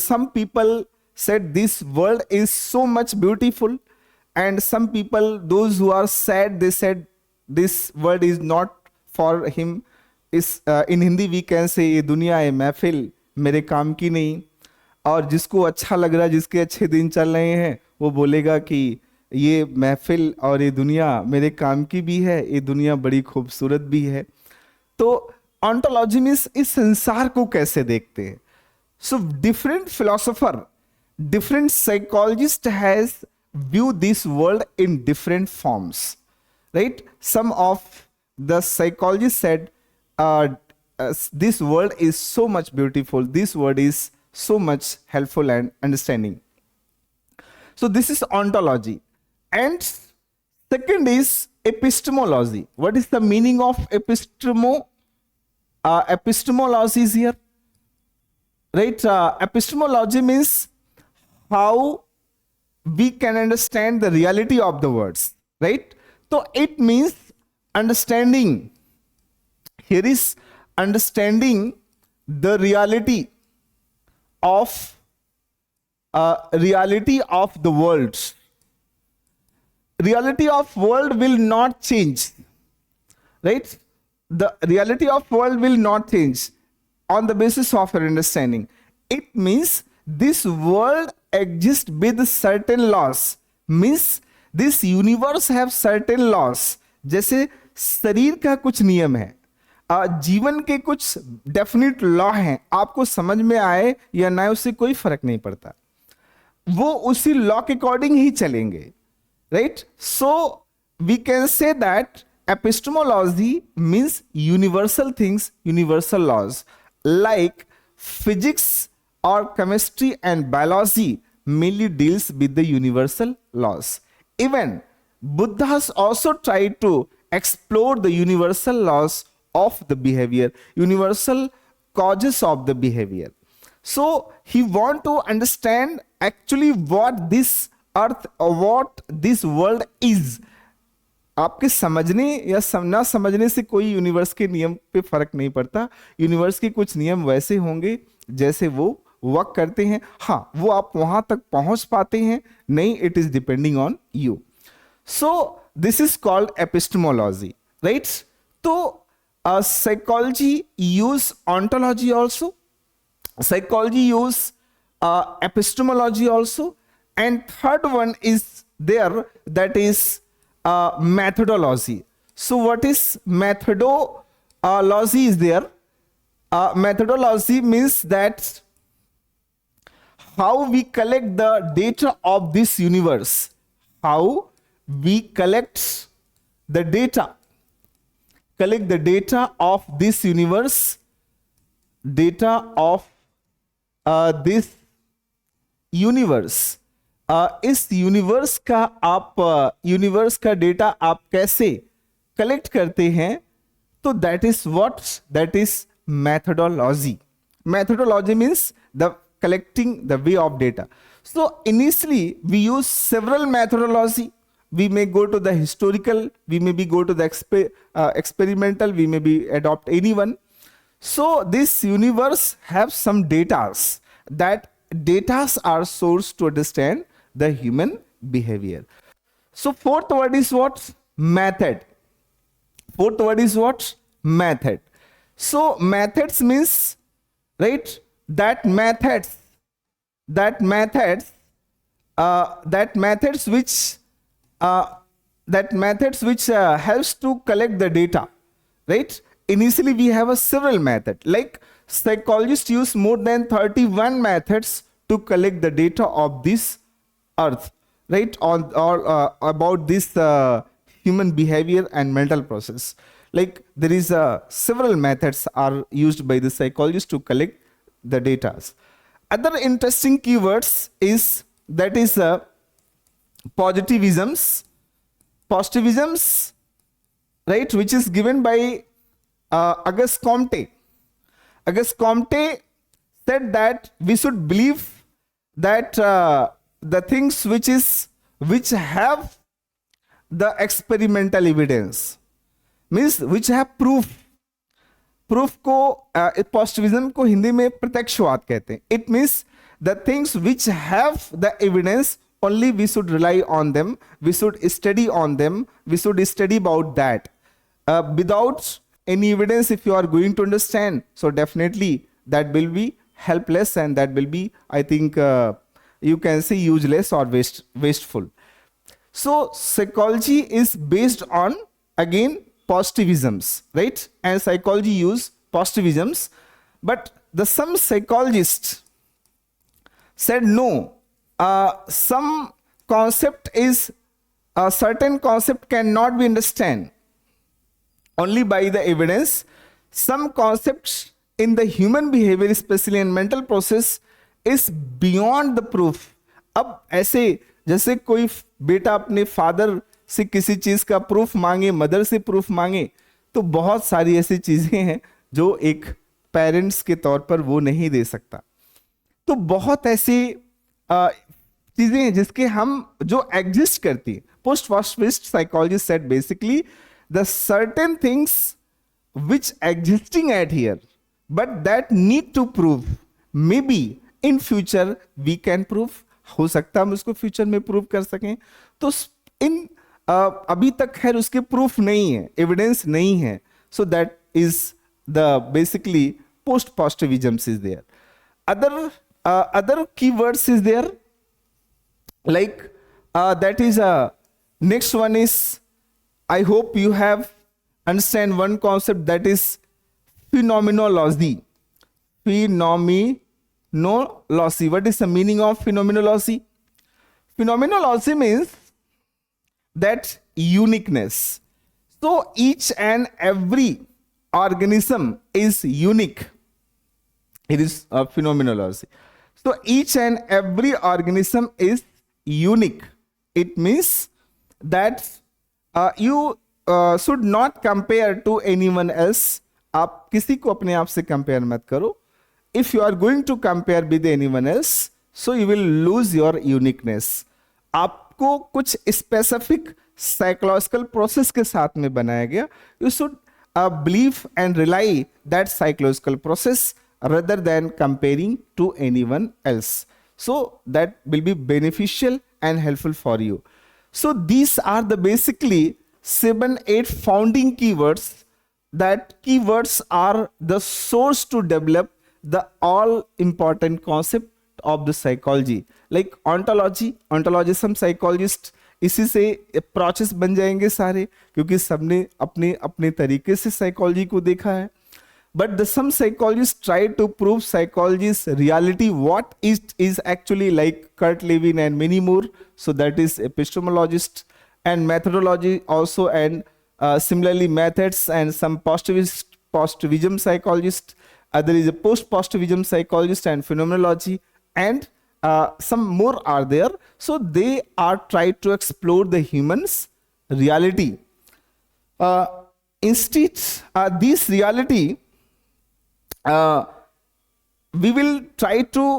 some people said this world is so much beautiful, and some people, those who are sad, they said this world is not for him. इस इन Hindi we can से ये दुनिया है महफिल मेरे काम की नहीं. और जिसको अच्छा लग रहा है, जिसके अच्छे दिन चल रहे हैं, वो बोलेगा कि ये महफिल और ये दुनिया मेरे काम की भी है, ये दुनिया बड़ी खूबसूरत भी है. तो ऑन्टोलॉजी मीन्स इस संसार को कैसे देखते हैं. So different philosopher, different psychologists has viewed this world in different forms, right? Some of the psychologists said this world is so much beautiful, this world is so much helpful and understanding. So this is ontology. And second is epistemology. What is the meaning of epistemology is here, right? Epistemology means how we can understand the reality of the words, right? So it means understanding. Here is understanding the reality of the world. Reality of world will not change, right? The reality of world will not change on the basis of your understanding. It means this world exists with certain laws, means this universe have certain laws. जैसे शरीर का कुछ नियम है, जीवन के कुछ definite law हैं, आपको समझ में आए या ना उससे कोई फर्क नहीं पड़ता, वो उसी लॉ के अकॉर्डिंग ही चलेंगे, right? So we can say that epistemology means universal things, universal laws like physics or chemistry and biology mainly deals with the universal laws. Even Buddhas also tried to explore the universal laws of the behavior, universal causes of the behavior. So he want to understand actually what this earth or what this world is. आपके समझने या ना समझने से कोई universe के नियम पे फर्क नहीं पड़ता. यूनिवर्स के कुछ नियम वैसे होंगे जैसे वो वर्क करते हैं. हाँ, वो आप वहां तक पहुंच पाते हैं नहीं, it is depending on you. So this is called epistemology, right? तो psychology use ontology also, psychology use epistemology also, and third one is there, that is methodology. So what is methodology is there? Methodology means that how we collect the data of this universe, how we collect the data of this universe, data of this universe. इस universe का data आप कैसे collect करते हैं, तो that is methodology. Methodology means the collecting the way of data. So initially we use several methodology. We may go to the historical, we may be go to the experimental, we may be adopt any one. So this universe have some datas. That datas are source to understand the human behavior. So fourth word is what? Method. Fourth word is what? Method. So methods means, right, that methods which helps to collect the data, right? Initially we have a several method, like psychologists use more than 31 methods to collect the data of this earth, right? About this human behavior and mental process. Like there is several methods are used by the psychologists to collect the data. Other interesting keywords is positivisms, right, which is given by Auguste Comte. Auguste Comte said that we should believe that the things which have the experimental evidence, means which have proof को positivism को हिंदी में प्रत्यक्षवाद कहते हैं. It means the things which have the evidence, only we should rely on them, we should study on them, we should study about that. Without any evidence, if you are going to understand, so definitely that will be helpless, and that will be, I think, you can say useless or wasteful. So psychology is based on, again, positivisms, right? And psychology use positivisms, but some psychologists said no, some concept is, a certain concept cannot be understand only by the evidence. Some concepts in the human behavior, especially in mental process, is beyond the proof. अब ऐसे जैसे कोई बेटा अपने father से किसी चीज का प्रूफ मांगे, मदर से प्रूफ मांगे, तो बहुत सारी ऐसी चीजें हैं जो एक पेरेंट्स के तौर पर वो नहीं दे सकता. तो बहुत ऐसी चीजें हैं जिसके हम जो एग्जिस्ट करती है. Post positivist psychology said basically the certain things which existing at here, but that need to prove, maybe in future we can prove. हो सकता हम उसको फ्यूचर में प्रूव कर सकें. तो इन अभी तक खैर उसके प्रूफ नहीं है, एविडेंस नहीं है. So that is the basically post positivism is there. other keywords is there, like that is next one is, I hope you have understand one concept, that is phenomenology. Phenomenology. What is the meaning of phenomenology? Phenomenology means that uniqueness. So each and every organism is unique. It is a phenomenology. So each and every organism is unique. It means that you should not compare to anyone else. आप किसी को अपने आप से compare मत करो. If you are going to compare with anyone else, so you will lose your uniqueness. आपको कुछ स्पेसिफिक साइकोलॉजिकल प्रोसेस के साथ में बनाया गया. You should believe and rely that psychological process rather than comparing to anyone else. So that will be beneficial and helpful for you. So these are the basically 7-8 founding keywords. That keywords are the source to develop the all important concept of the psychology. Like ontology some psychologists इसी से process बन जाएंगे सारे, क्योंकि सबने अपने अपने तरीके से साइकोलॉजी को देखा है. But some psychologists try to prove psychology's reality, what it is actually, like Kurt Lewin and many more. So that is epistemologist, and methodology also, and similarly methods, and some positivism psychologist. There is a post-positivism psychologist and phenomenology, and some more are there. So they are trying to explore the human's reality. Instead, this reality, we will try to